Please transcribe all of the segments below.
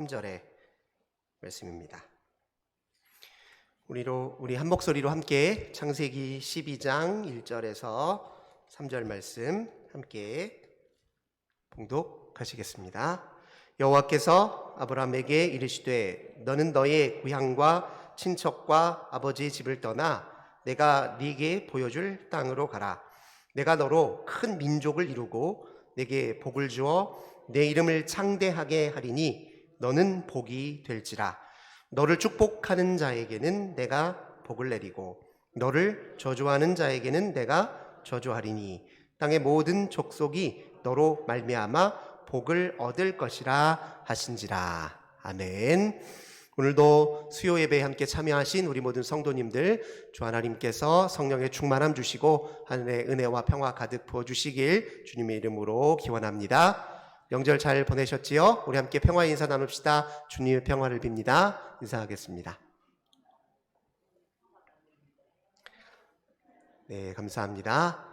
3절의 말씀입니다. 우리 한 목소리로 함께 창세기 12장 1절에서 3절 말씀 함께 봉독하시겠습니다. 여호와께서 아브라함에게 이르시되 너는 너의 고향과 친척과 아버지의 집을 떠나 내가 네게 보여줄 땅으로 가라. 내가 너로 큰 민족을 이루고 내게 복을 주어 내 이름을 창대하게 하리니 너는 복이 될지라. 너를 축복하는 자에게는 내가 복을 내리고 너를 저주하는 자에게는 내가 저주하리니 땅의 모든 족속이 너로 말미암아 복을 얻을 것이라 하신지라. 아멘. 오늘도 수요 예배에 함께 참여하신 우리 모든 성도님들, 주 하나님께서 성령의 충만함 주시고 하늘의 은혜와 평화 가득 부어주시길 주님의 이름으로 기원합니다. 명절 잘 보내셨지요? 우리 함께 평화의 인사 나눕시다. 주님의 평화를 빕니다. 인사하겠습니다. 네, 감사합니다.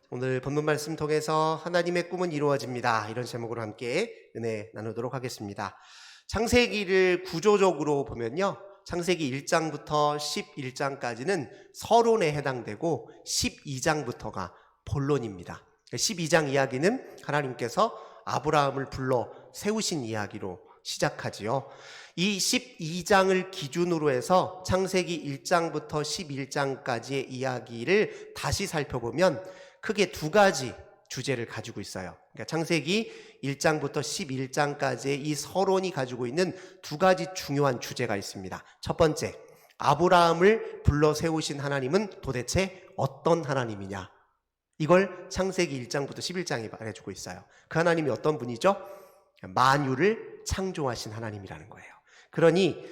오늘 본문 말씀 통해서 하나님의 꿈은 이루어집니다. 이런 제목으로 함께 은혜 나누도록 하겠습니다. 창세기를 구조적으로 보면요, 창세기 1장부터 11장까지는 서론에 해당되고 12장부터가 본론입니다. 12장 이야기는 하나님께서 아브라함을 불러 세우신 이야기로 시작하지요. 이 12장을 기준으로 해서 창세기 1장부터 11장까지의 이야기를 다시 살펴보면 크게 두 가지 주제를 가지고 있어요. 그러니까 창세기 1장부터 11장까지의 이 서론이 가지고 있는 두 가지 중요한 주제가 있습니다. 첫 번째, 아브라함을 불러 세우신 하나님은 도대체 어떤 하나님이냐? 이걸 창세기 1장부터 11장이 말해주고 있어요. 그 하나님이 어떤 분이죠? 만유를 창조하신 하나님이라는 거예요. 그러니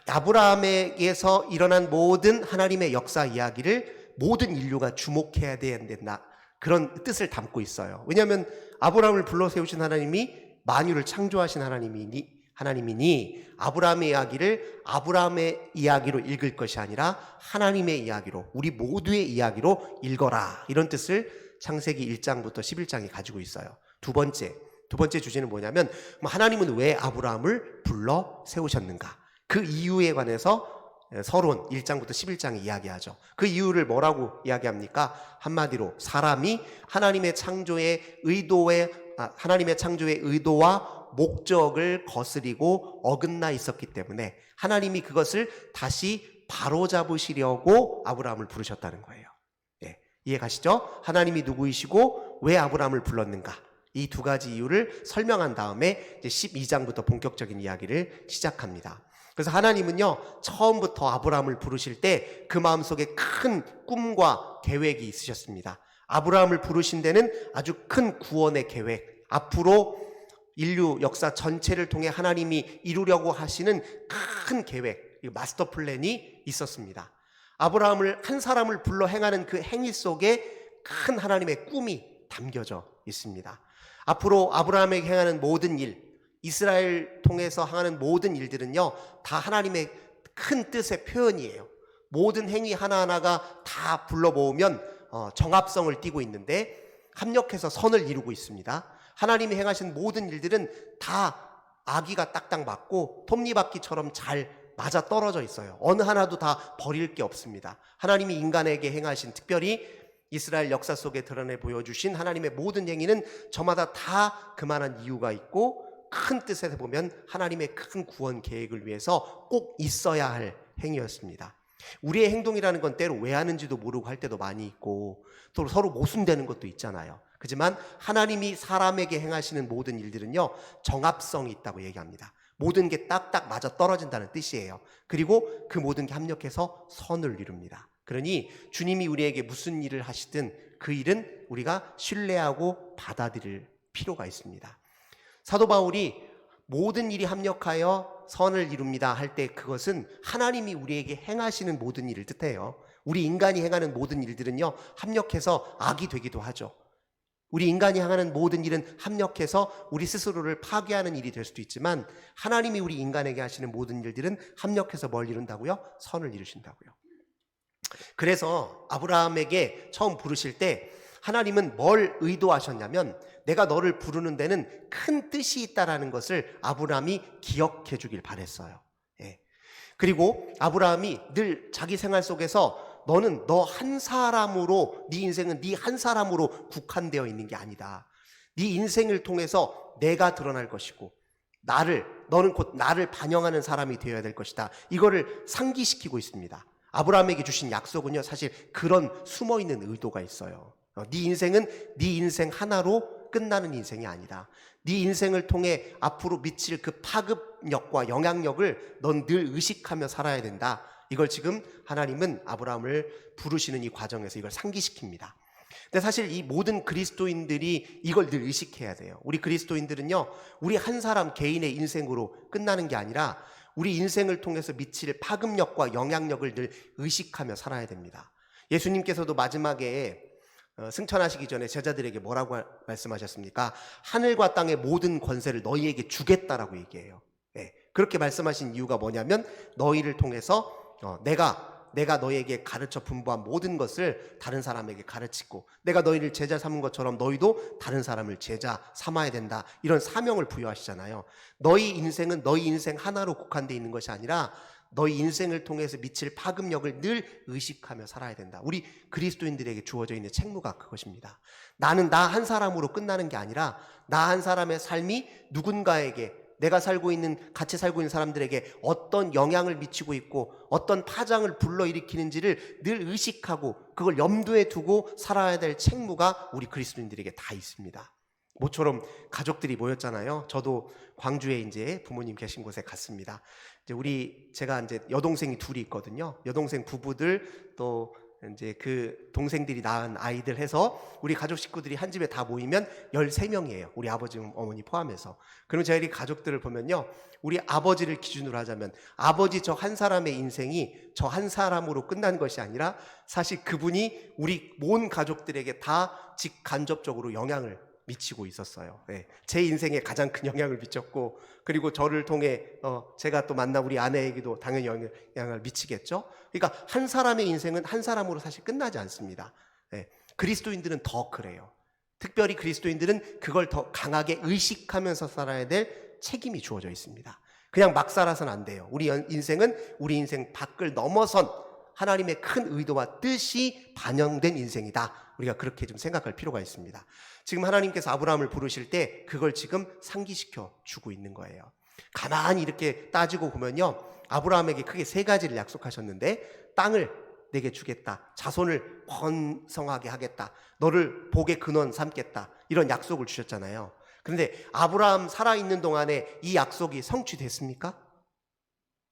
아브라함에게서 일어난 모든 하나님의 역사 이야기를 모든 인류가 주목해야 된다, 그런 뜻을 담고 있어요. 왜냐하면 아브라함을 불러 세우신 하나님이 만유를 창조하신 하나님이니 아브라함의 이야기를 아브라함의 이야기로 읽을 것이 아니라 하나님의 이야기로, 우리 모두의 이야기로 읽어라, 이런 뜻을 창세기 1장부터 11장이 가지고 있어요. 두 번째 주제는 뭐냐면, 하나님은 왜 아브라함을 불러 세우셨는가, 그 이유에 관해서 서론 1장부터 11장이 이야기하죠. 그 이유를 뭐라고 이야기합니까? 한마디로 사람이 하나님의 창조의 의도와 목적을 거스리고 어긋나 있었기 때문에 하나님이 그것을 다시 바로잡으시려고 아브라함을 부르셨다는 거예요. 네, 이해 가시죠? 하나님이 누구이시고 왜 아브라함을 불렀는가, 이 두 가지 이유를 설명한 다음에 이제 12장부터 본격적인 이야기를 시작합니다. 그래서 하나님은요, 처음부터 아브라함을 부르실 때 그 마음속에 큰 꿈과 계획이 있으셨습니다. 아브라함을 부르신 데는 아주 큰 구원의 계획, 앞으로 인류 역사 전체를 통해 하나님이 이루려고 하시는 큰 계획, 마스터 플랜이 있었습니다. 아브라함을, 한 사람을 불러 행하는 그 행위 속에 큰 하나님의 꿈이 담겨져 있습니다. 앞으로 아브라함에게 행하는 모든 일, 이스라엘 통해서 하는 모든 일들은요, 다 하나님의 큰 뜻의 표현이에요. 모든 행위 하나하나가 다 불러 모으면 정합성을 띠고 있는데 합력해서 선을 이루고 있습니다. 하나님이 행하신 모든 일들은 다 아기가 딱딱 맞고 톱니바퀴처럼 잘 맞아 떨어져 있어요. 어느 하나도 다 버릴 게 없습니다. 하나님이 인간에게 행하신, 특별히 이스라엘 역사 속에 드러내 보여주신 하나님의 모든 행위는 저마다 다 그만한 이유가 있고, 큰 뜻에서 보면 하나님의 큰 구원 계획을 위해서 꼭 있어야 할 행위였습니다. 우리의 행동이라는 건 때로 왜 하는지도 모르고 할 때도 많이 있고, 또 서로 모순되는 것도 있잖아요. 하지만 하나님이 사람에게 행하시는 모든 일들은요, 정합성이 있다고 얘기합니다. 모든 게 딱딱 맞아 떨어진다는 뜻이에요. 그리고 그 모든 게 합력해서 선을 이룹니다. 그러니 주님이 우리에게 무슨 일을 하시든 그 일은 우리가 신뢰하고 받아들일 필요가 있습니다. 사도 바울이 모든 일이 합력하여 선을 이룹니다 할 때 그것은 하나님이 우리에게 행하시는 모든 일을 뜻해요. 우리 인간이 행하는 모든 일들은요, 합력해서 악이 되기도 하죠. 우리 인간이 행하는 모든 일은 합력해서 우리 스스로를 파괴하는 일이 될 수도 있지만, 하나님이 우리 인간에게 하시는 모든 일들은 합력해서 뭘 이룬다고요? 선을 이루신다고요. 그래서 아브라함에게 처음 부르실 때 하나님은 뭘 의도하셨냐면 내가 너를 부르는 데는 큰 뜻이 있다라는 것을 아브라함이 기억해 주길 바랬어요. 예. 그리고 아브라함이 늘 자기 생활 속에서 너는 너 한 사람으로, 네 인생은 네 한 사람으로 국한되어 있는 게 아니다. 네 인생을 통해서 내가 드러날 것이고 너는 곧 나를 반영하는 사람이 되어야 될 것이다. 이거를 상기시키고 있습니다. 아브라함에게 주신 약속은요, 사실 그런 숨어있는 의도가 있어요. 네 인생은 네 인생 하나로 끝나는 인생이 아니다. 네 인생을 통해 앞으로 미칠 그 파급력과 영향력을 넌 늘 의식하며 살아야 된다. 이걸 지금 하나님은 아브라함을 부르시는 이 과정에서 이걸 상기시킵니다. 근데 사실 이 모든 그리스도인들이 이걸 늘 의식해야 돼요. 우리 그리스도인들은요, 우리 한 사람 개인의 인생으로 끝나는 게 아니라 우리 인생을 통해서 미칠 파급력과 영향력을 늘 의식하며 살아야 됩니다. 예수님께서도 마지막에 승천하시기 전에 제자들에게 뭐라고 말씀하셨습니까? 하늘과 땅의 모든 권세를 너희에게 주겠다라고 얘기해요. 네, 그렇게 말씀하신 이유가 뭐냐면 너희를 통해서 내가 너희에게 가르쳐 분부한 모든 것을 다른 사람에게 가르치고 내가 너희를 제자 삼은 것처럼 너희도 다른 사람을 제자 삼아야 된다. 이런 사명을 부여하시잖아요. 너희 인생은 너희 인생 하나로 국한되어 있는 것이 아니라 너희 인생을 통해서 미칠 파급력을 늘 의식하며 살아야 된다. 우리 그리스도인들에게 주어져 있는 책무가 그것입니다. 나는 나 한 사람으로 끝나는 게 아니라 나 한 사람의 삶이 누군가에게 같이 살고 있는 사람들에게 어떤 영향을 미치고 있고 어떤 파장을 불러일으키는지를 늘 의식하고 그걸 염두에 두고 살아야 될 책무가 우리 그리스도인들에게 다 있습니다. 모처럼 가족들이 모였잖아요. 저도 광주에 이제 부모님 계신 곳에 갔습니다. 제가 이제 여동생이 둘이 있거든요. 여동생 부부들 또 이제 그 동생들이 낳은 아이들 해서 우리 가족 식구들이 한 집에 다 모이면 13명이에요. 우리 아버지, 어머니 포함해서. 그러면 저희 가족들을 보면요. 우리 아버지를 기준으로 하자면 아버지 저 한 사람의 인생이 저 한 사람으로 끝난 것이 아니라 사실 그분이 우리 온 가족들에게 다 직간접적으로 영향을 미치고 있었어요. 네. 제 인생에 가장 큰 영향을 미쳤고 그리고 저를 통해 제가 또 만난 우리 아내에게도 당연히 영향을 미치겠죠. 그러니까 한 사람의 인생은 한 사람으로 사실 끝나지 않습니다. 네. 그리스도인들은 더 그래요. 특별히 그리스도인들은 그걸 더 강하게 의식하면서 살아야 될 책임이 주어져 있습니다. 그냥 막 살아서는 안 돼요. 우리 인생은 우리 인생 밖을 넘어선 하나님의 큰 의도와 뜻이 반영된 인생이다. 우리가 그렇게 좀 생각할 필요가 있습니다. 지금 하나님께서 아브라함을 부르실 때 그걸 지금 상기시켜 주고 있는 거예요. 가만히 이렇게 따지고 보면요. 아브라함에게 크게 세 가지를 약속하셨는데 땅을 내게 주겠다. 자손을 번성하게 하겠다. 너를 복의 근원 삼겠다. 이런 약속을 주셨잖아요. 그런데 아브라함 살아있는 동안에 이 약속이 성취됐습니까?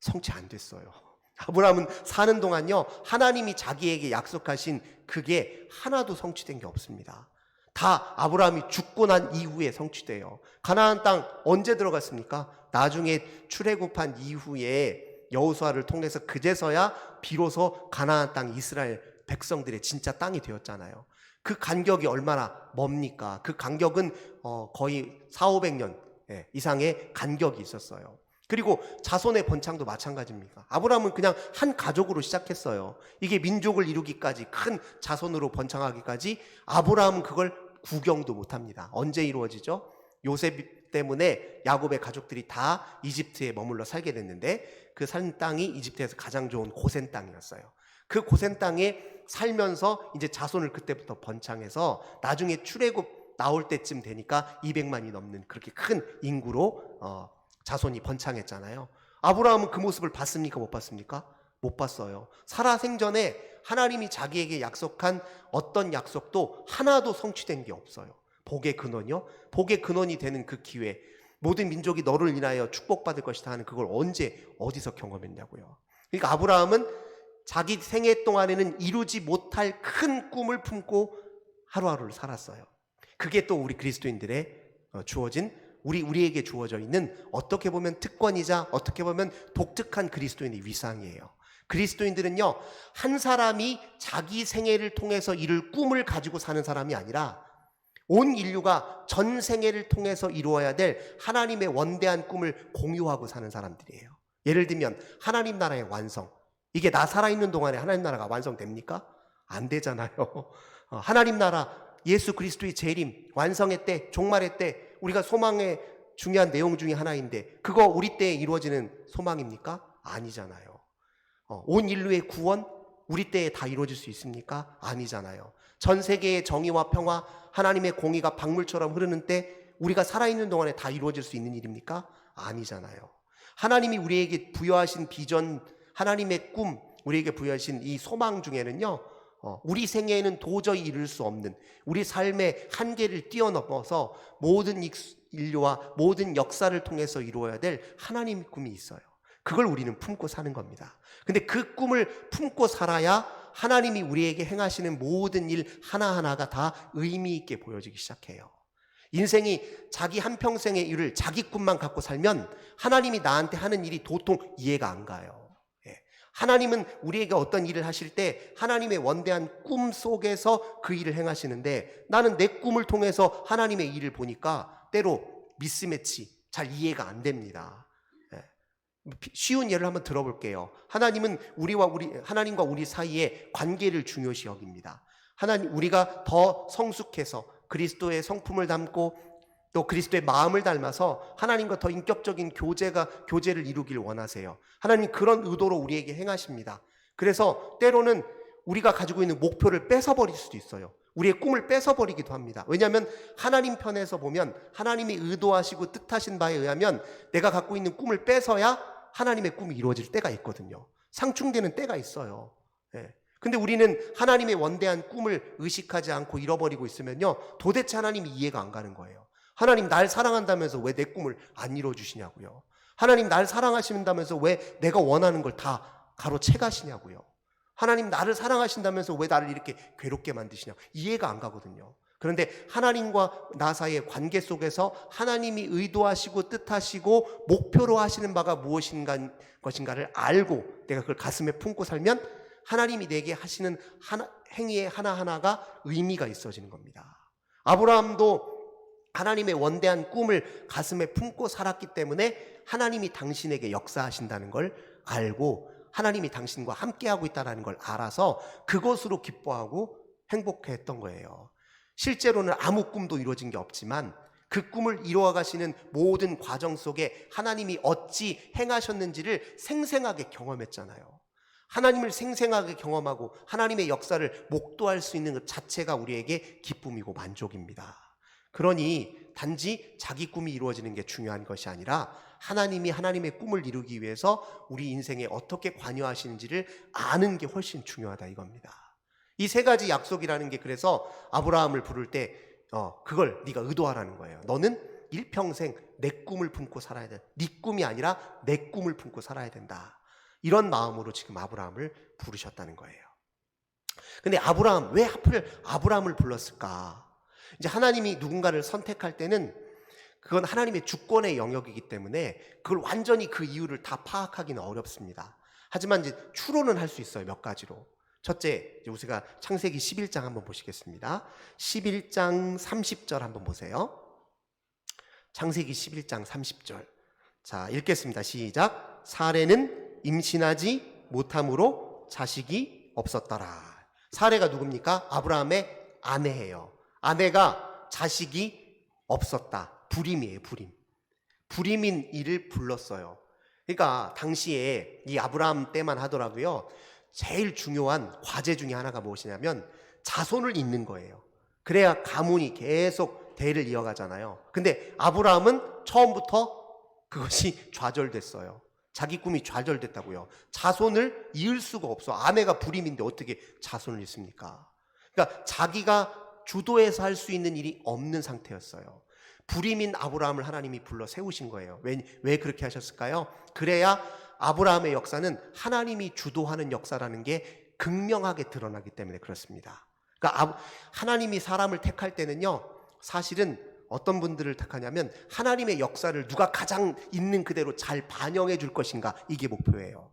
성취 안 됐어요. 아브라함은 사는 동안요, 하나님이 자기에게 약속하신 그게 하나도 성취된 게 없습니다. 다 아브라함이 죽고 난 이후에 성취돼요. 가나안 땅 언제 들어갔습니까? 나중에 출애굽한 이후에 여호수아를 통해서 그제서야 비로소 가나안 땅 이스라엘 백성들의 진짜 땅이 되었잖아요. 그 간격이 얼마나 멉니까? 그 간격은 거의 400~500년 이상의 간격이 있었어요. 그리고 자손의 번창도 마찬가지입니다. 아브라함은 그냥 한 가족으로 시작했어요. 이게 민족을 이루기까지 큰 자손으로 번창하기까지 아브라함은 그걸 구경도 못합니다. 언제 이루어지죠? 요셉 때문에 야곱의 가족들이 다 이집트에 머물러 살게 됐는데 그 산 땅이 이집트에서 가장 좋은 고센 땅이었어요. 그 고센 땅에 살면서 이제 자손을 그때부터 번창해서 나중에 출애굽 나올 때쯤 되니까 200만이 넘는 그렇게 큰 인구로 자손이 번창했잖아요. 아브라함은 그 모습을 봤습니까? 못 봤습니까? 못 봤어요. 살아 생전에 하나님이 자기에게 약속한 어떤 약속도 하나도 성취된 게 없어요. 복의 근원이요? 복의 근원이 되는 그 기회, 모든 민족이 너를 인하여 축복받을 것이다 하는 그걸 언제 어디서 경험했냐고요. 그러니까 아브라함은 자기 생애 동안에는 이루지 못할 큰 꿈을 품고 하루하루를 살았어요. 그게 또 우리 그리스도인들의 주어진 우리에게 주어져 있는 어떻게 보면 특권이자 어떻게 보면 독특한 그리스도인의 위상이에요. 그리스도인들은요, 한 사람이 자기 생애를 통해서 이룰 꿈을 가지고 사는 사람이 아니라 온 인류가 전 생애를 통해서 이루어야 될 하나님의 원대한 꿈을 공유하고 사는 사람들이에요. 예를 들면 하나님 나라의 완성. 이게 나 살아있는 동안에 하나님 나라가 완성됩니까? 안 되잖아요. 하나님 나라 예수 그리스도의 재림, 완성의 때, 종말의 때 우리가 소망의 중요한 내용 중에 하나인데 그거 우리 때에 이루어지는 소망입니까? 아니잖아요. 온 인류의 구원 우리 때에 다 이루어질 수 있습니까? 아니잖아요. 전 세계의 정의와 평화, 하나님의 공의가 박물처럼 흐르는 때 우리가 살아있는 동안에 다 이루어질 수 있는 일입니까? 아니잖아요. 하나님이 우리에게 부여하신 비전, 하나님의 꿈, 우리에게 부여하신 이 소망 중에는요, 우리 생애에는 도저히 이룰 수 없는 우리 삶의 한계를 뛰어넘어서 모든 인류와 모든 역사를 통해서 이루어야 될 하나님의 꿈이 있어요. 그걸 우리는 품고 사는 겁니다. 근데 그 꿈을 품고 살아야 하나님이 우리에게 행하시는 모든 일 하나하나가 다 의미 있게 보여지기 시작해요. 인생이 자기 한평생의 일을 자기 꿈만 갖고 살면 하나님이 나한테 하는 일이 도통 이해가 안 가요. 하나님은 우리에게 어떤 일을 하실 때 하나님의 원대한 꿈 속에서 그 일을 행하시는데 나는 내 꿈을 통해서 하나님의 일을 보니까 때로 미스매치, 잘 이해가 안 됩니다. 쉬운 예를 한번 들어볼게요. 하나님은 하나님과 우리 사이의 관계를 중요시 여깁니다. 우리가 더 성숙해서 그리스도의 성품을 담고 또 그리스도의 마음을 닮아서 하나님과 더 인격적인 교제를 이루길 원하세요. 하나님 그런 의도로 우리에게 행하십니다. 그래서 때로는 우리가 가지고 있는 목표를 뺏어버릴 수도 있어요. 우리의 꿈을 뺏어버리기도 합니다. 왜냐하면 하나님 편에서 보면 하나님이 의도하시고 뜻하신 바에 의하면 내가 갖고 있는 꿈을 뺏어야 하나님의 꿈이 이루어질 때가 있거든요. 상충되는 때가 있어요. 근데 우리는 하나님의 원대한 꿈을 의식하지 않고 잃어버리고 있으면요, 도대체 하나님이 이해가 안 가는 거예요. 하나님 날 사랑한다면서 왜 내 꿈을 안 이뤄주시냐고요. 하나님 날 사랑하신다면서 왜 내가 원하는 걸 다 가로채 가시냐고요. 하나님 나를 사랑하신다면서 왜 나를 이렇게 괴롭게 만드시냐고. 이해가 안 가거든요. 그런데 하나님과 나 사이의 관계 속에서 하나님이 의도하시고 뜻하시고 목표로 하시는 바가 무엇인가를 알고 내가 그걸 가슴에 품고 살면 하나님이 내게 하시는 행위의 하나하나가 의미가 있어지는 겁니다. 아브라함도 하나님의 원대한 꿈을 가슴에 품고 살았기 때문에 하나님이 당신에게 역사하신다는 걸 알고 하나님이 당신과 함께하고 있다는 걸 알아서 그것으로 기뻐하고 행복해했던 거예요. 실제로는 아무 꿈도 이루어진 게 없지만 그 꿈을 이루어 가시는 모든 과정 속에 하나님이 어찌 행하셨는지를 생생하게 경험했잖아요. 하나님을 생생하게 경험하고 하나님의 역사를 목도할 수 있는 것 자체가 우리에게 기쁨이고 만족입니다. 그러니 단지 자기 꿈이 이루어지는 게 중요한 것이 아니라 하나님이 하나님의 꿈을 이루기 위해서 우리 인생에 어떻게 관여하시는지를 아는 게 훨씬 중요하다 이겁니다. 이 세 가지 약속이라는 게 그래서 아브라함을 부를 때 그걸 네가 의도하라는 거예요. 너는 일평생 내 꿈을 품고 살아야 돼. 네 꿈이 아니라 내 꿈을 품고 살아야 된다. 이런 마음으로 지금 아브라함을 부르셨다는 거예요. 근데 왜 하필 아브라함을 불렀을까? 이제 하나님이 누군가를 선택할 때는 그건 하나님의 주권의 영역이기 때문에 그걸 완전히 그 이유를 다 파악하기는 어렵습니다. 하지만 이제 추론은 할 수 있어요. 몇 가지로. 첫째, 우리가 창세기 11장 한번 보시겠습니다. 11장 30절 한번 보세요. 창세기 11장 30절. 자, 읽겠습니다. 시작. 사레는 임신하지 못함으로 자식이 없었더라. 사레가 누굽니까? 아브라함의 아내예요. 아내가 자식이 없었다. 불임이에요, 불임. 불임인 이를 불렀어요. 그러니까 당시에 이 아브라함 때만 하더라도요, 제일 중요한 과제 중에 하나가 무엇이냐면 자손을 잇는 거예요. 그래야 가문이 계속 대를 이어가잖아요. 근데 아브라함은 처음부터 그것이 좌절됐어요. 자기 꿈이 좌절됐다고요. 자손을 이을 수가 없어. 아내가 불임인데 어떻게 자손을 잇습니까? 그러니까 자기가 주도해서 할 수 있는 일이 없는 상태였어요. 불임인 아브라함을 하나님이 불러 세우신 거예요. 왜 그렇게 하셨을까요? 그래야 아브라함의 역사는 하나님이 주도하는 역사라는 게 극명하게 드러나기 때문에 그렇습니다. 그러니까 하나님이 사람을 택할 때는요, 사실은 어떤 분들을 택하냐면 하나님의 역사를 누가 가장 있는 그대로 잘 반영해 줄 것인가, 이게 목표예요.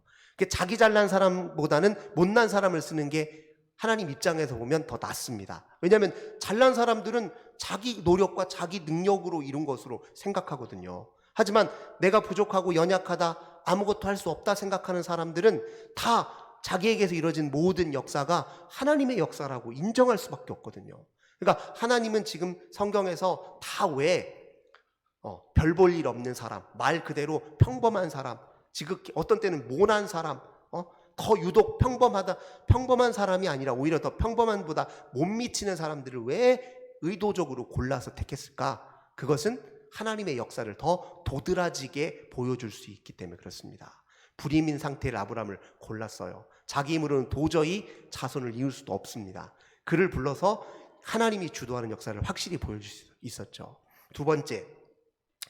자기 잘난 사람보다는 못난 사람을 쓰는 게 하나님 입장에서 보면 더 낫습니다. 왜냐하면 잘난 사람들은 자기 노력과 자기 능력으로 이룬 것으로 생각하거든요. 하지만 내가 부족하고 연약하다, 아무것도 할 수 없다 생각하는 사람들은 다 자기에게서 이루어진 모든 역사가 하나님의 역사라고 인정할 수밖에 없거든요. 그러니까 하나님은 지금 성경에서 다 왜 별 볼 일 없는 사람, 말 그대로 평범한 사람, 지극히 어떤 때는 모난 사람, 더 유독 평범한 사람이 아니라 오히려 더 평범한보다 못 미치는 사람들을 왜 의도적으로 골라서 택했을까? 그것은 하나님의 역사를 더 도드라지게 보여줄 수 있기 때문에 그렇습니다. 불임인 상태를 아브라함을 골랐어요. 자기 힘으로는 도저히 자손을 이을 수도 없습니다. 그를 불러서 하나님이 주도하는 역사를 확실히 보여줄 수 있었죠. 두 번째,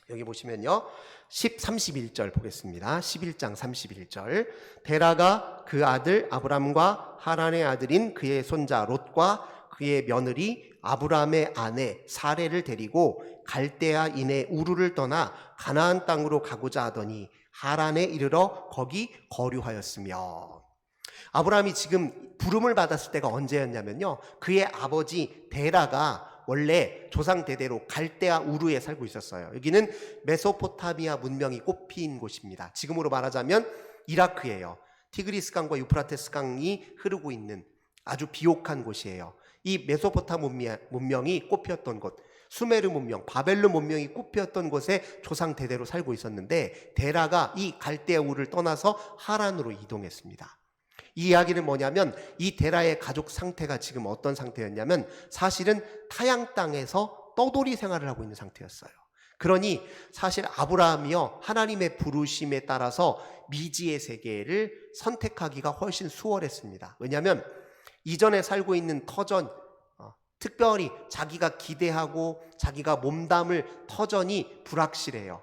여기 보시면요, 31절 보겠습니다. 11장 31절. 데라가 그 아들 아브람과 하란의 아들인 그의 손자 롯과 그의 며느리 아브람의 아내 사레를 데리고 갈대아인의 우르를 떠나 가나안 땅으로 가고자 하더니 하란에 이르러 거기 거류하였으며. 아브라함이 지금 부름을 받았을 때가 언제였냐면요, 그의 아버지 데라가 원래 조상 대대로 갈대아 우르에 살고 있었어요. 여기는 메소포타미아 문명이 꽃피인 곳입니다. 지금으로 말하자면 이라크예요. 티그리스 강과 유프라테스 강이 흐르고 있는 아주 비옥한 곳이에요. 이 메소포타미아 문명이 꽃피었던 곳, 수메르 문명, 바벨론 문명이 꽃피었던 곳에 조상 대대로 살고 있었는데, 데라가 이 갈대아 우르를 떠나서 하란으로 이동했습니다. 이 이야기는 뭐냐면, 이 데라의 가족 상태가 지금 어떤 상태였냐면 사실은 타양 땅에서 떠돌이 생활을 하고 있는 상태였어요. 그러니 사실 아브라함이요, 하나님의 부르심에 따라서 미지의 세계를 선택하기가 훨씬 수월했습니다. 왜냐하면 이전에 살고 있는 터전, 특별히 자기가 기대하고 자기가 몸담을 터전이 불확실해요.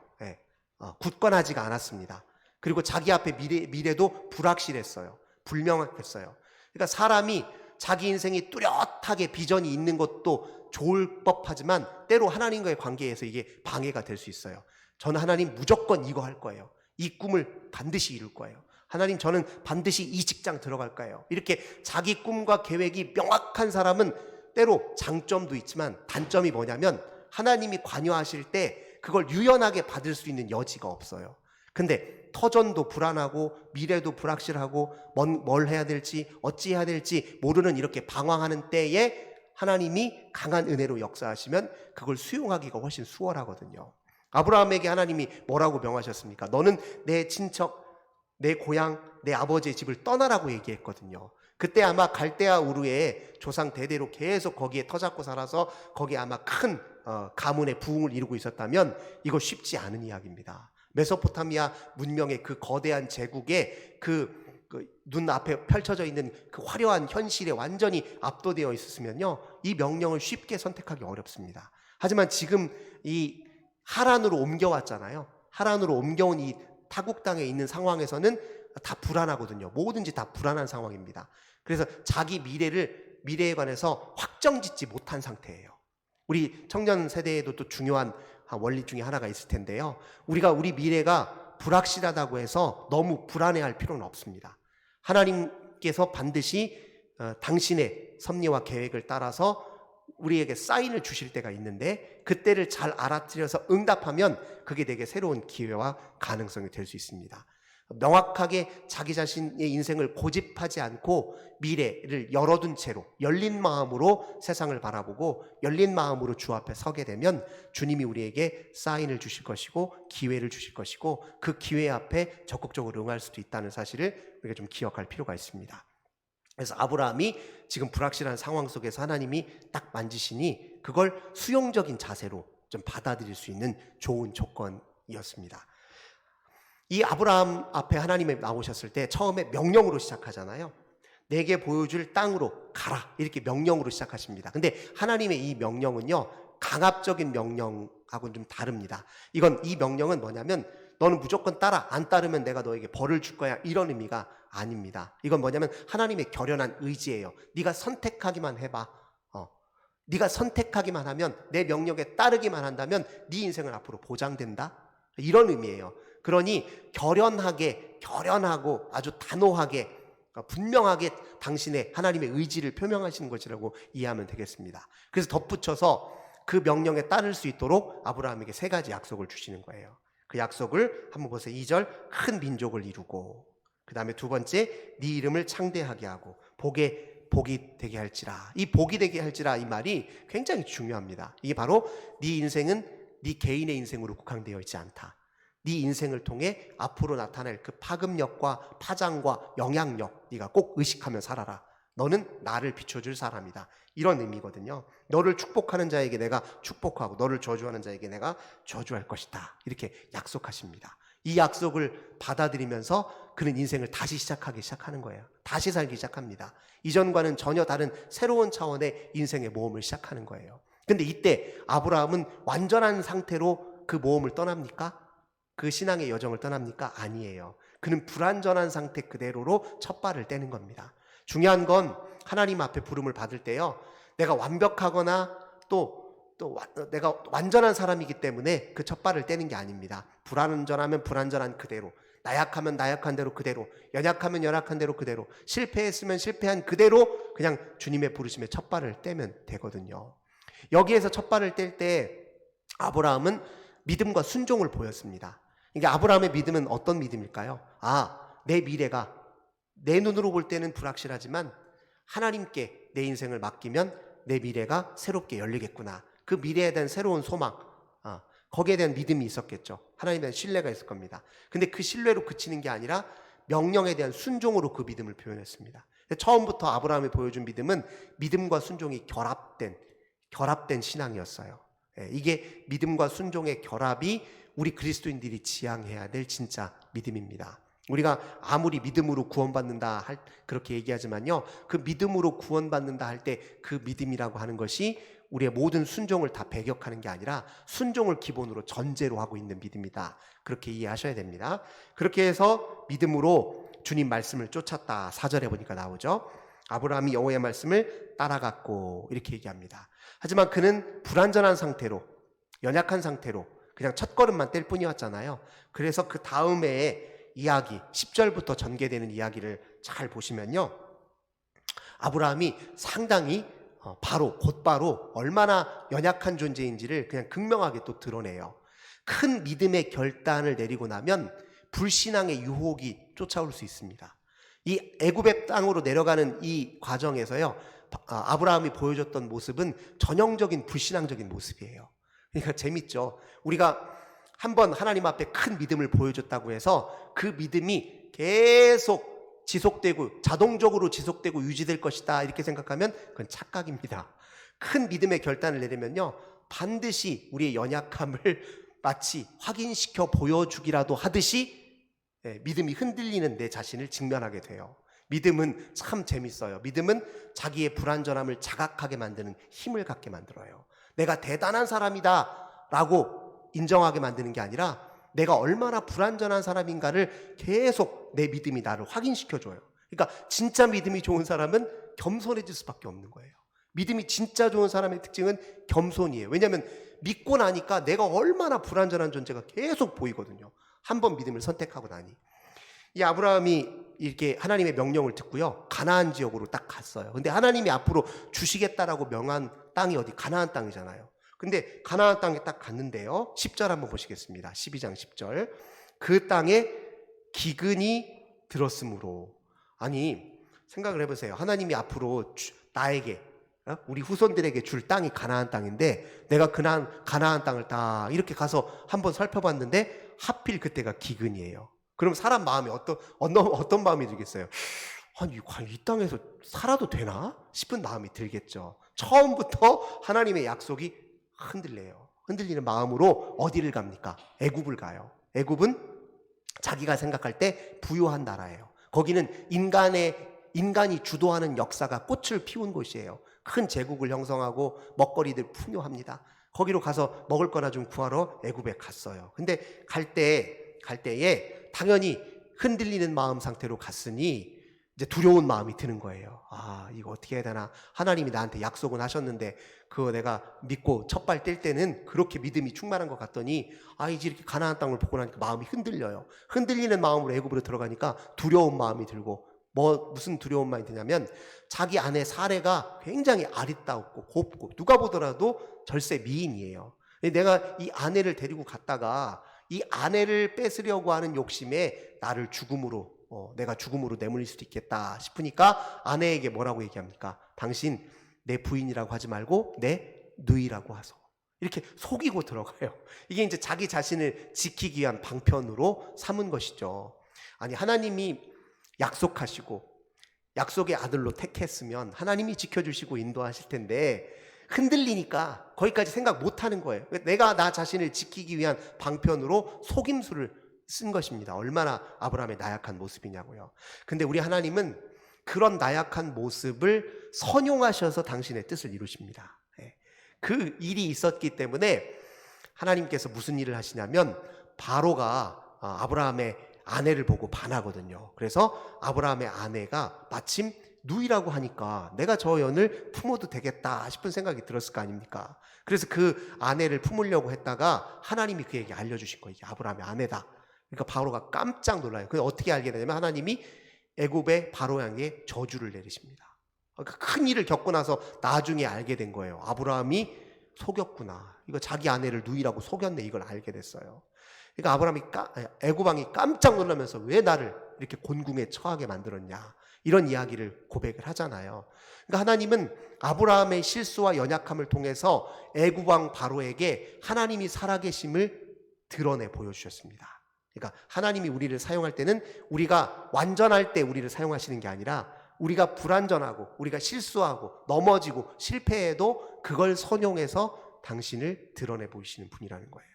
굳건하지가 않았습니다. 그리고 자기 앞에 미래도 불확실했어요. 불명확했어요. 그러니까 사람이 자기 인생이 뚜렷하게 비전이 있는 것도 좋을 법하지만 때로 하나님과의 관계에서 이게 방해가 될 수 있어요. 저는 하나님 무조건 이거 할 거예요. 이 꿈을 반드시 이룰 거예요. 하나님, 저는 반드시 이 직장 들어갈 거예요. 이렇게 자기 꿈과 계획이 명확한 사람은 때로 장점도 있지만 단점이 뭐냐면 하나님이 관여하실 때 그걸 유연하게 받을 수 있는 여지가 없어요. 근데 터전도 불안하고 미래도 불확실하고 뭘 해야 될지 어찌 해야 될지 모르는 이렇게 방황하는 때에 하나님이 강한 은혜로 역사하시면 그걸 수용하기가 훨씬 수월하거든요. 아브라함에게 하나님이 뭐라고 명하셨습니까? 너는 내 친척, 내 고향, 내 아버지의 집을 떠나라고 얘기했거든요. 그때 아마 갈대아 우르에 조상 대대로 계속 거기에 터잡고 살아서 거기에 아마 큰 가문의 부흥을 이루고 있었다면 이거 쉽지 않은 이야기입니다. 메소포타미아 문명의 그 거대한 제국에 그 눈앞에 펼쳐져 있는 그 화려한 현실에 완전히 압도되어 있었으면요, 이 명령을 쉽게 선택하기 어렵습니다. 하지만 지금 이 하란으로 옮겨왔잖아요. 하란으로 옮겨온 이 타국 땅에 있는 상황에서는 다 불안하거든요. 뭐든지 다 불안한 상황입니다. 그래서 자기 미래에 관해서 확정짓지 못한 상태예요. 우리 청년 세대에도 또 중요한 원리 중에 하나가 있을 텐데요, 우리가 우리 미래가 불확실하다고 해서 너무 불안해할 필요는 없습니다. 하나님께서 반드시 당신의 섭리와 계획을 따라서 우리에게 사인을 주실 때가 있는데 그때를 잘 알아들여서 응답하면 그게 되게 새로운 기회와 가능성이 될 수 있습니다. 명확하게 자기 자신의 인생을 고집하지 않고 미래를 열어둔 채로 열린 마음으로 세상을 바라보고 열린 마음으로 주 앞에 서게 되면 주님이 우리에게 사인을 주실 것이고 기회를 주실 것이고 그 기회 앞에 적극적으로 응할 수도 있다는 사실을 우리가 좀 기억할 필요가 있습니다. 그래서 아브라함이 지금 불확실한 상황 속에서 하나님이 딱 만지시니 그걸 수용적인 자세로 좀 받아들일 수 있는 좋은 조건이었습니다. 이 아브라함 앞에 하나님이 나오셨을 때 처음에 명령으로 시작하잖아요. 내게 보여줄 땅으로 가라, 이렇게 명령으로 시작하십니다. 근데 하나님의 이 명령은요, 강압적인 명령하고는 좀 다릅니다. 이 명령은 뭐냐면 너는 무조건 따라, 안 따르면 내가 너에게 벌을 줄 거야, 이런 의미가 아닙니다. 이건 뭐냐면 하나님의 결연한 의지예요. 네가 선택하기만 해봐. 네가 선택하기만 하면, 내 명령에 따르기만 한다면 네 인생은 앞으로 보장된다, 이런 의미예요. 그러니 결연하고 아주 단호하게 분명하게 당신의 하나님의 의지를 표명하시는 것이라고 이해하면 되겠습니다. 그래서 덧붙여서 그 명령에 따를 수 있도록 아브라함에게 3가지 약속을 주시는 거예요. 그 약속을 한번 보세요. 2절, 큰 민족을 이루고, 그 다음에 2번째, 네 이름을 창대하게 하고 복의 복이 되게 할지라. 이 복이 되게 할지라 이 말이 굉장히 중요합니다. 이게 바로 네 인생은 네 개인의 인생으로 국한되어 있지 않다. 네 인생을 통해 앞으로 나타날 그 파급력과 파장과 영향력 네가 꼭 의식하며 살아라. 너는 나를 비춰줄 사람이다. 이런 의미거든요. 너를 축복하는 자에게 내가 축복하고 너를 저주하는 자에게 내가 저주할 것이다. 이렇게 약속하십니다. 이 약속을 받아들이면서 그는 인생을 다시 시작하는 거예요. 다시 살기 시작합니다. 이전과는 전혀 다른 새로운 차원의 인생의 모험을 시작하는 거예요. 근데 이때 아브라함은 완전한 상태로 그 모험을 떠납니까? 그 신앙의 여정을 떠납니까? 아니에요. 그는 불완전한 상태 그대로로 첫 발을 떼는 겁니다. 중요한 건 하나님 앞에 부름을 받을 때요, 내가 완벽하거나 또 내가 완전한 사람이기 때문에 그 첫 발을 떼는 게 아닙니다. 불완전하면 불완전한 그대로, 나약하면 나약한 대로 그대로, 연약하면 연약한 대로 그대로, 실패했으면 실패한 그대로 그냥 주님의 부르심에 첫 발을 떼면 되거든요. 여기에서 첫 발을 뗄 때 아브라함은 믿음과 순종을 보였습니다. 그러니까 아브라함의 믿음은 어떤 믿음일까요? 내 미래가 내 눈으로 볼 때는 불확실하지만 하나님께 내 인생을 맡기면 내 미래가 새롭게 열리겠구나. 그 미래에 대한 새로운 소망, 거기에 대한 믿음이 있었겠죠. 하나님에 대한 신뢰가 있을 겁니다. 근데 그 신뢰로 그치는 게 아니라 명령에 대한 순종으로 그 믿음을 표현했습니다. 처음부터 아브라함이 보여준 믿음은 믿음과 순종이 결합된 신앙이었어요. 이게 믿음과 순종의 결합이 우리 그리스도인들이 지향해야 될 진짜 믿음입니다. 우리가 아무리 믿음으로 구원받는다 그렇게 얘기하지만요, 그 믿음으로 구원받는다 할 때 그 믿음이라고 하는 것이 우리의 모든 순종을 다 배격하는 게 아니라 순종을 기본으로 전제로 하고 있는 믿음이다. 그렇게 이해하셔야 됩니다. 그렇게 해서 믿음으로 주님 말씀을 쫓았다. 4절에 보니까 나오죠. 아브라함이 여호와의 말씀을 따라갔고 이렇게 얘기합니다. 하지만 그는 불완전한 상태로, 연약한 상태로 그냥 첫걸음만 뗄 뿐이었잖아요. 그래서 그 다음에 이야기, 10절부터 전개되는 이야기를 잘 보시면요, 아브라함이 상당히 곧바로 얼마나 연약한 존재인지를 그냥 극명하게 또 드러내요. 큰 믿음의 결단을 내리고 나면 불신앙의 유혹이 쫓아올 수 있습니다. 이 애굽의 땅으로 내려가는 이 과정에서요, 아브라함이 보여줬던 모습은 전형적인 불신앙적인 모습이에요. 그러니까 재밌죠. 우리가 한번 하나님 앞에 큰 믿음을 보여줬다고 해서 그 믿음이 계속 지속되고 자동적으로 지속되고 유지될 것이다 이렇게 생각하면 그건 착각입니다. 큰 믿음의 결단을 내리면요, 반드시 우리의 연약함을 마치 확인시켜 보여주기라도 하듯이 믿음이 흔들리는 내 자신을 직면하게 돼요. 믿음은 참 재밌어요. 믿음은 자기의 불완전함을 자각하게 만드는 힘을 갖게 만들어요. 내가 대단한 사람이다 라고 인정하게 만드는 게 아니라 내가 얼마나 불완전한 사람인가를 계속 내 믿음이 나를 확인시켜줘요. 그러니까 진짜 믿음이 좋은 사람은 겸손해질 수밖에 없는 거예요. 믿음이 진짜 좋은 사람의 특징은 겸손이에요. 왜냐하면 믿고 나니까 내가 얼마나 불완전한 존재가 계속 보이거든요. 한번 믿음을 선택하고 나니. 이 아브라함이 이렇게 하나님의 명령을 듣고요, 가나안 지역으로 딱 갔어요. 근데 하나님이 앞으로 주시겠다라고 명한 땅이 어디 가나안 땅이잖아요. 근데 가나안 땅에 딱 갔는데요, 10절 한번 보시겠습니다. 12장 10절. 그 땅에 기근이 들었으므로. 아니, 생각을 해보세요. 하나님이 앞으로 나에게, 우리 후손들에게 줄 땅이 가나안 땅인데 내가 가나안 땅을 딱 이렇게 가서 한번 살펴봤는데 하필 그때가 기근이에요. 그럼 사람 마음이 어떤 마음이 들겠어요? 아니, 이 땅에서 살아도 되나 싶은 마음이 들겠죠. 처음부터 하나님의 약속이 흔들리는 마음으로 어디를 갑니까? 애굽을 가요. 애굽은 자기가 생각할 때 부유한 나라예요. 거기는 인간이 주도하는 역사가 꽃을 피운 곳이에요. 큰 제국을 형성하고 먹거리들 풍요합니다. 거기로 가서 먹을 거나 좀 구하러 애굽에 갔어요. 근데 갈 때에 당연히 흔들리는 마음 상태로 갔으니 이제 두려운 마음이 드는 거예요. 이거 어떻게 해야 되나? 하나님이 나한테 약속은 하셨는데 그거 내가 믿고 첫 발 뗄 때는 그렇게 믿음이 충만한 것 같더니 이제 이렇게 가나안 땅을 보고 나니까 마음이 흔들려요. 흔들리는 마음으로 애굽으로 들어가니까 두려운 마음이 들고, 무슨 두려운 마음이 드냐면 자기 아내 사례가 굉장히 아리따웠고 곱고 누가 보더라도 절세 미인이에요. 내가 이 아내를 데리고 갔다가 이 아내를 뺏으려고 하는 욕심에 나를 죽음으로 내가 죽음으로 내몰릴 수도 있겠다 싶으니까 아내에게 뭐라고 얘기합니까? 당신 내 부인이라고 하지 말고 내 누이라고 하소. 이렇게 속이고 들어가요. 이게 이제 자기 자신을 지키기 위한 방편으로 삼은 것이죠. 아니, 하나님이 약속하시고 약속의 아들로 택했으면 하나님이 지켜주시고 인도하실 텐데 흔들리니까 거기까지 생각 못하는 거예요. 내가 나 자신을 지키기 위한 방편으로 속임수를 쓴 것입니다. 얼마나 아브라함의 나약한 모습이냐고요. 근데 우리 하나님은 그런 나약한 모습을 선용하셔서 당신의 뜻을 이루십니다. 그 일이 있었기 때문에 하나님께서 무슨 일을 하시냐면 바로가 아브라함의 아내를 보고 반하거든요. 그래서 아브라함의 아내가 마침 누이라고 하니까 내가 저 연을 품어도 되겠다 싶은 생각이 들었을 거 아닙니까? 그래서 그 아내를 품으려고 했다가 하나님이 그에게 알려주신 거예요. 이게 아브라함의 아내다. 그러니까 바로가 깜짝 놀라요. 그래서 어떻게 알게 되냐면 하나님이 애굽의 바로 향해 저주를 내리십니다. 그러니까 큰 일을 겪고 나서 나중에 알게 된 거예요. 아브라함이 속였구나. 이거 자기 아내를 누이라고 속였네. 이걸 알게 됐어요. 그러니까 애굽 왕이 깜짝 놀라면서 왜 나를 이렇게 곤궁에 처하게 만들었냐, 이런 이야기를 고백을 하잖아요. 그러니까 하나님은 아브라함의 실수와 연약함을 통해서 애굽 왕 바로에게 하나님이 살아계심을 드러내 보여주셨습니다. 그러니까 하나님이 우리를 사용할 때는 우리가 완전할 때 우리를 사용하시는 게 아니라 우리가 불완전하고 우리가 실수하고 넘어지고 실패해도 그걸 선용해서 당신을 드러내 보이시는 분이라는 거예요.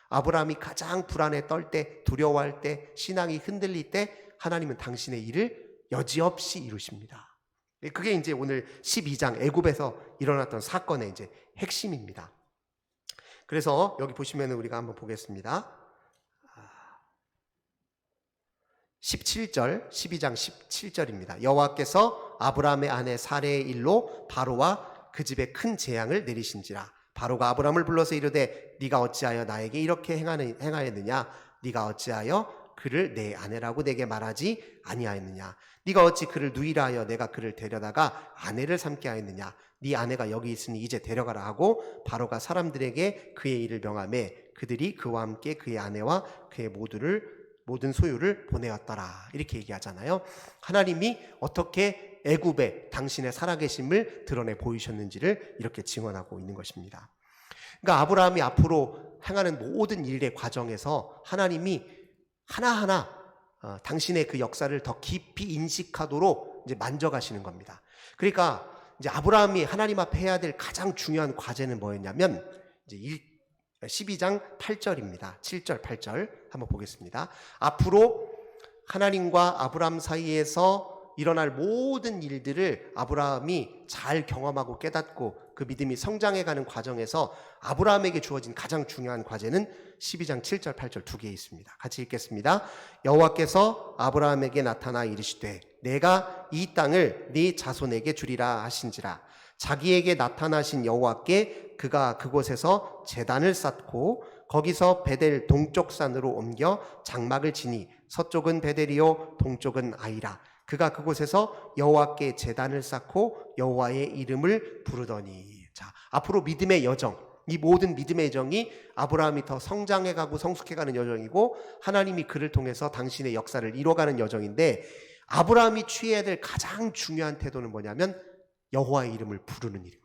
아브라함이 가장 불안에 떨 때, 두려워할 때, 신앙이 흔들릴 때 하나님은 당신의 일을 여지없이 이루십니다. 그게 이제 오늘 12장 애굽에서 일어났던 사건의 이제 핵심입니다. 그래서 여기 보시면 우리가 한번 보겠습니다. 17절, 12장 17절입니다. 여호와께서 아브라함의 아내 사레의 일로 바로와 그 집에 큰 재앙을 내리신지라. 바로가 아브라함을 불러서 이르되 네가 어찌하여 나에게 이렇게 행하였느냐? 네가 어찌하여 그를 내 아내라고 내게 말하지 아니하였느냐? 네가 어찌 그를 누이라 하여 내가 그를 데려다가 아내를 삼게 하였느냐? 네 아내가 여기 있으니 이제 데려가라 하고 바로가 사람들에게 그의 일을 명하매 그들이 그와 함께 그의 아내와 그의 모든 소유를 보내었더라. 이렇게 얘기하잖아요. 하나님이 어떻게 애굽에 당신의 살아계심을 드러내 보이셨는지를 이렇게 증언하고 있는 것입니다. 그러니까 아브라함이 앞으로 행하는 모든 일의 과정에서 하나님이 하나하나 당신의 그 역사를 더 깊이 인식하도록 이제 만져가시는 겁니다. 그러니까 이제 아브라함이 하나님 앞에 해야 될 가장 중요한 과제는 뭐였냐면 이제 12장 8절입니다. 7절, 8절 한번 보겠습니다. 앞으로 하나님과 아브라함 사이에서 일어날 모든 일들을 아브라함이 잘 경험하고 깨닫고 그 믿음이 성장해가는 과정에서 아브라함에게 주어진 가장 중요한 과제는 12장 7절, 8절 두 개 있습니다. 같이 읽겠습니다. 여호와께서 아브라함에게 나타나 이르시되 내가 이 땅을 네 자손에게 주리라 하신지라. 자기에게 나타나신 여호와께 그가 그곳에서 제단을 쌓고 거기서 베델 동쪽 산으로 옮겨 장막을 지니 서쪽은 베델이요 동쪽은 아이라. 그가 그곳에서 여호와께 제단을 쌓고 여호와의 이름을 부르더니. 자, 앞으로 믿음의 여정, 이 모든 믿음의 여정이 아브라함이 더 성장해가고 성숙해가는 여정이고 하나님이 그를 통해서 당신의 역사를 이뤄가는 여정인데 아브라함이 취해야 될 가장 중요한 태도는 뭐냐면 여호와의 이름을 부르는 일입니다.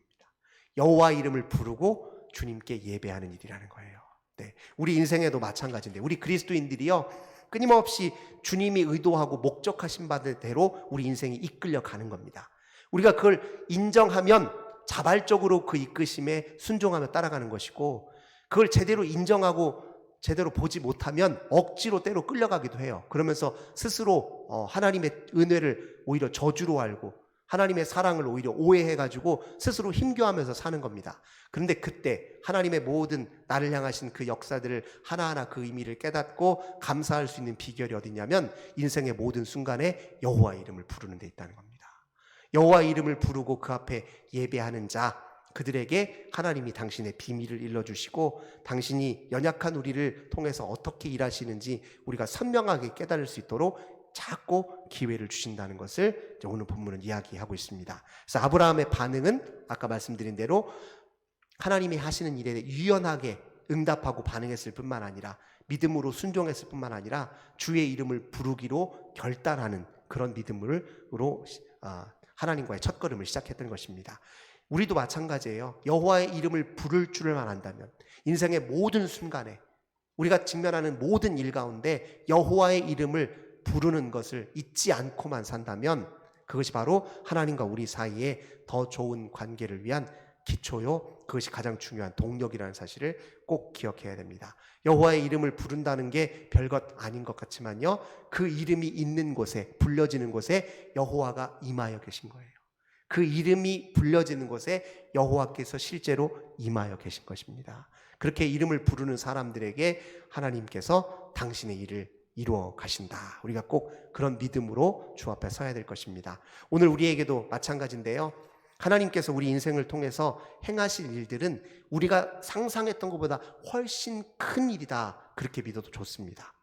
여호와의 이름을 부르고 주님께 예배하는 일이라는 거예요. 네, 우리 인생에도 마찬가지인데 우리 그리스도인들이요 끊임없이 주님이 의도하고 목적하신 바대로 우리 인생이 이끌려 가는 겁니다. 우리가 그걸 인정하면 자발적으로 그 이끄심에 순종하며 따라가는 것이고 그걸 제대로 인정하고 제대로 보지 못하면 억지로 때로 끌려가기도 해요. 그러면서 스스로 하나님의 은혜를 오히려 저주로 알고 하나님의 사랑을 오히려 오해해가지고 스스로 힘겨워하면서 사는 겁니다. 그런데 그때 하나님의 모든 나를 향하신 그 역사들을 하나하나 그 의미를 깨닫고 감사할 수 있는 비결이 어디냐면 인생의 모든 순간에 여호와의 이름을 부르는 데 있다는 겁니다. 여호와의 이름을 부르고 그 앞에 예배하는 자, 그들에게 하나님이 당신의 비밀을 일러주시고 당신이 연약한 우리를 통해서 어떻게 일하시는지 우리가 선명하게 깨달을 수 있도록 자꾸 기회를 주신다는 것을 오늘 본문은 이야기하고 있습니다. 그래서 아브라함의 반응은 아까 말씀드린 대로 하나님이 하시는 일에 유연하게 응답하고 반응했을 뿐만 아니라 믿음으로 순종했을 뿐만 아니라 주의 이름을 부르기로 결단하는 그런 믿음으로 하나님과의 첫걸음을 시작했던 것입니다. 우리도 마찬가지예요. 여호와의 이름을 부를 줄만 안다면 인생의 모든 순간에 우리가 직면하는 모든 일 가운데 여호와의 이름을 부르는 것을 잊지 않고만 산다면 그것이 바로 하나님과 우리 사이에 더 좋은 관계를 위한 기초요, 그것이 가장 중요한 동력이라는 사실을 꼭 기억해야 됩니다. 여호와의 이름을 부른다는 게 별것 아닌 것 같지만요, 그 이름이 있는 곳에, 불려지는 곳에 여호와가 임하여 계신 거예요. 그 이름이 불려지는 곳에 여호와께서 실제로 임하여 계신 것입니다. 그렇게 이름을 부르는 사람들에게 하나님께서 당신의 일을 이루어 가신다. 우리가 꼭 그런 믿음으로 주 앞에 서야 될 것입니다. 오늘 우리에게도 마찬가지인데요, 하나님께서 우리 인생을 통해서 행하실 일들은 우리가 상상했던 것보다 훨씬 큰 일이다, 그렇게 믿어도 좋습니다.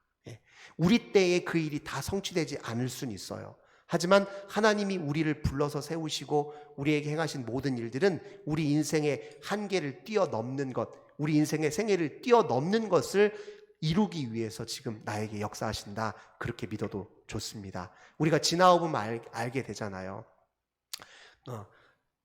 우리 때에 그 일이 다 성취되지 않을 수는 있어요. 하지만 하나님이 우리를 불러서 세우시고 우리에게 행하신 모든 일들은 우리 인생의 한계를 뛰어넘는 것, 우리 인생의 생애를 뛰어넘는 것을 이루기 위해서 지금 나에게 역사하신다, 그렇게 믿어도 좋습니다. 우리가 지나보면 알게 되잖아요.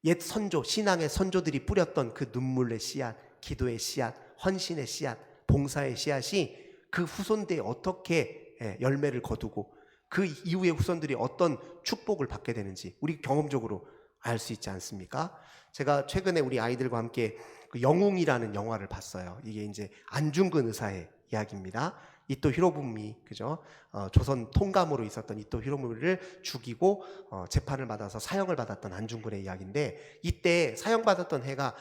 옛 선조, 신앙의 선조들이 뿌렸던 그 눈물의 씨앗, 기도의 씨앗, 헌신의 씨앗, 봉사의 씨앗이 그 후손들이 어떻게 열매를 거두고 그 이후의 후손들이 어떤 축복을 받게 되는지 우리 경험적으로 알 수 있지 않습니까? 제가 최근에 우리 아이들과 함께 그 영웅이라는 영화를 봤어요. 이게 이제 안중근 의사의 이야기입니다. 이토 히로부미, 그죠? 조선 통감으로 있었던 이토 히로부미를 죽이고 재판을 받아서 사형을 받았던 안중근의 이야기인데, 이때 사형받았던 해가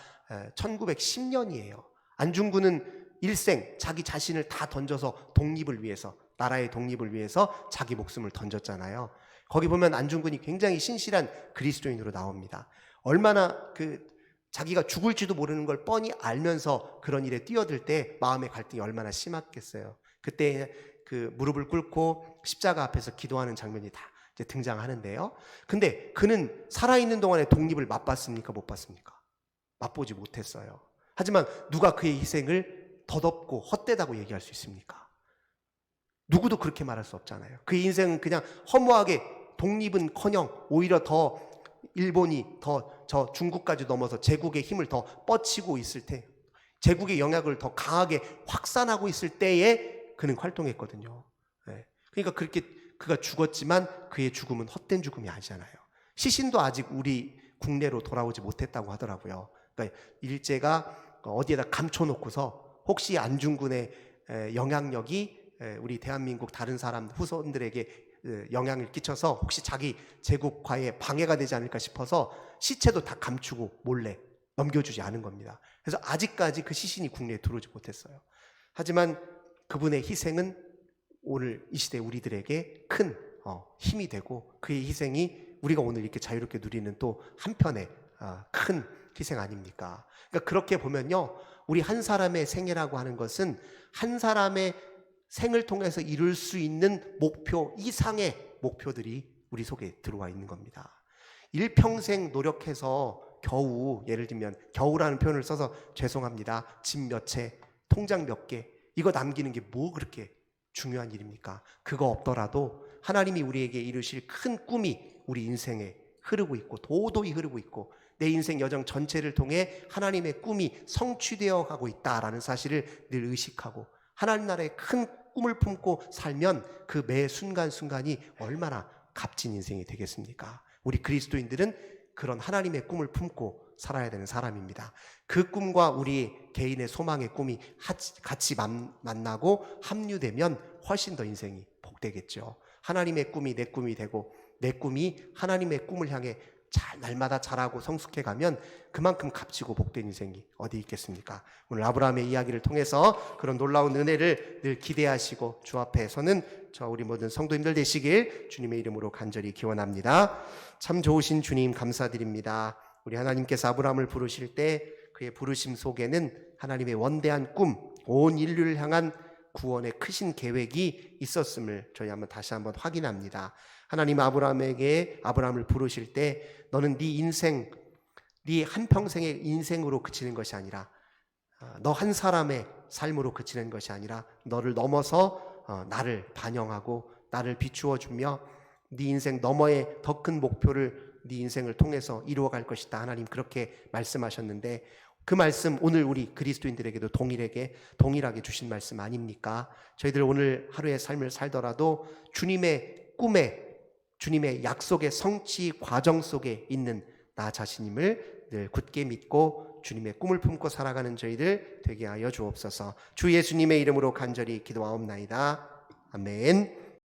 1910년이에요. 안중근은 일생 자기 자신을 다 던져서 독립을 위해서, 나라의 독립을 위해서 자기 목숨을 던졌잖아요. 거기 보면 안중근이 굉장히 신실한 그리스도인으로 나옵니다. 얼마나 자기가 죽을지도 모르는 걸 뻔히 알면서 그런 일에 뛰어들 때 마음의 갈등이 얼마나 심했겠어요. 그때 그 무릎을 꿇고 십자가 앞에서 기도하는 장면이 다 이제 등장하는데요. 근데 그는 살아있는 동안에 독립을 맛봤습니까? 못 봤습니까? 맛보지 못했어요. 하지만 누가 그의 희생을 덧없고 헛되다고 얘기할 수 있습니까? 누구도 그렇게 말할 수 없잖아요. 그의 인생은 그냥 허무하게 독립은커녕 오히려 더 일본이 저 중국까지 넘어서 제국의 힘을 더 뻗치고 있을 때, 제국의 영향을 더 강하게 확산하고 있을 때에 그는 활동했거든요. 그러니까 그렇게 그가 죽었지만 그의 죽음은 헛된 죽음이 아니잖아요. 시신도 아직 우리 국내로 돌아오지 못했다고 하더라고요. 그러니까 일제가 어디에다 감춰놓고서 혹시 안중근의 영향력이 우리 대한민국 다른 사람 후손들에게 영향을 끼쳐서 혹시 자기 제국화에 방해가 되지 않을까 싶어서 시체도 다 감추고 몰래 넘겨주지 않은 겁니다. 그래서 아직까지 그 시신이 국내에 들어오지 못했어요. 하지만 그분의 희생은 오늘 이 시대 우리들에게 큰 힘이 되고, 그의 희생이 우리가 오늘 이렇게 자유롭게 누리는 또 한편의 큰 희생 아닙니까? 그러니까 그렇게 보면요, 우리 한 사람의 생애라고 하는 것은 한 사람의 생을 통해서 이룰 수 있는 목표 이상의 목표들이 우리 속에 들어와 있는 겁니다. 일평생 노력해서 겨우, 예를 들면 겨우라는 표현을 써서 죄송합니다, 집 몇 채, 통장 몇 개, 이거 남기는 게 뭐 그렇게 중요한 일입니까? 그거 없더라도 하나님이 우리에게 이루실 큰 꿈이 우리 인생에 흐르고 있고, 도도히 흐르고 있고, 내 인생 여정 전체를 통해 하나님의 꿈이 성취되어 가고 있다라는 사실을 늘 의식하고 하나님 나라의 큰 꿈을 품고 살면 그 매 순간순간이 얼마나 값진 인생이 되겠습니까? 우리 그리스도인들은 그런 하나님의 꿈을 품고 살아야 되는 사람입니다. 그 꿈과 우리 개인의 소망의 꿈이 같이 만나고 합류되면 훨씬 더 인생이 복되겠죠. 하나님의 꿈이 내 꿈이 되고 내 꿈이 하나님의 꿈을 향해 날마다 자라고 성숙해가면 그만큼 값지고 복된 인생이 어디 있겠습니까? 오늘 아브라함의 이야기를 통해서 그런 놀라운 은혜를 늘 기대하시고 주 앞에 서는 우리 모든 성도님들 되시길 주님의 이름으로 간절히 기원합니다. 참 좋으신 주님 감사드립니다. 우리 하나님께서 아브라함을 부르실 때 그의 부르심 속에는 하나님의 원대한 꿈, 온 인류를 향한 구원의 크신 계획이 있었음을 저희 다시 한번 확인합니다. 하나님 아브라함을 부르실 때 너는 네 인생, 네 한평생의 인생으로 그치는 것이 아니라 너 한 사람의 삶으로 그치는 것이 아니라 너를 넘어서 나를 반영하고 나를 비추어 주며 네 인생 너머의 더 큰 목표를 네 인생을 통해서 이루어갈 것이다. 하나님 그렇게 말씀하셨는데 그 말씀 오늘 우리 그리스도인들에게도 동일하게 주신 말씀 아닙니까? 저희들 오늘 하루의 삶을 살더라도 주님의 꿈에 주님의 약속의 성취 과정 속에 있는 나 자신임을 늘 굳게 믿고 주님의 꿈을 품고 살아가는 저희들 되게 하여 주옵소서. 주 예수님의 이름으로 간절히 기도하옵나이다. 아멘.